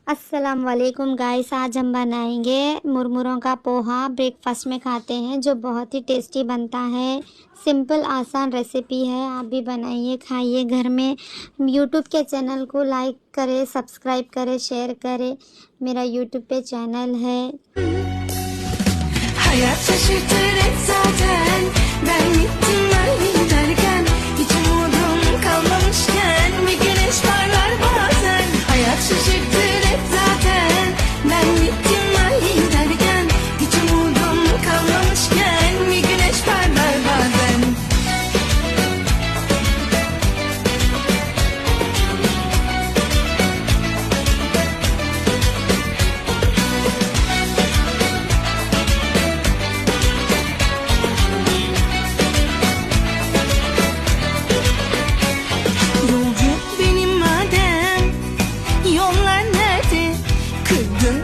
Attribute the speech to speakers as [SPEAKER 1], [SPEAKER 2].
[SPEAKER 1] अस्सलाम वालेकुम गाइस, आज हम बनाएंगे मुरमुरों का पोहा। ब्रेकफास्ट में खाते हैं जो बहुत ही टेस्टी बनता है। सिंपल आसान रेसिपी है, आप भी बनाइए खाइए घर में। यूट्यूब के चैनल को लाइक करें, सब्सक्राइब करें, शेयर करें। मेरा यूट्यूब पे चैनल है।
[SPEAKER 2] Hayat şaşırtır hep zaten. Ben gittim öyle derken, hiç umudum kalmamışken bir güneş parlar bazen. Hayat şaşırtır hep zaten. Ben gittim öyle derken, hiç umudum kalmamışken bir güneş parlar bazen. Yolcu benim madem, yollar nerede? Kırdın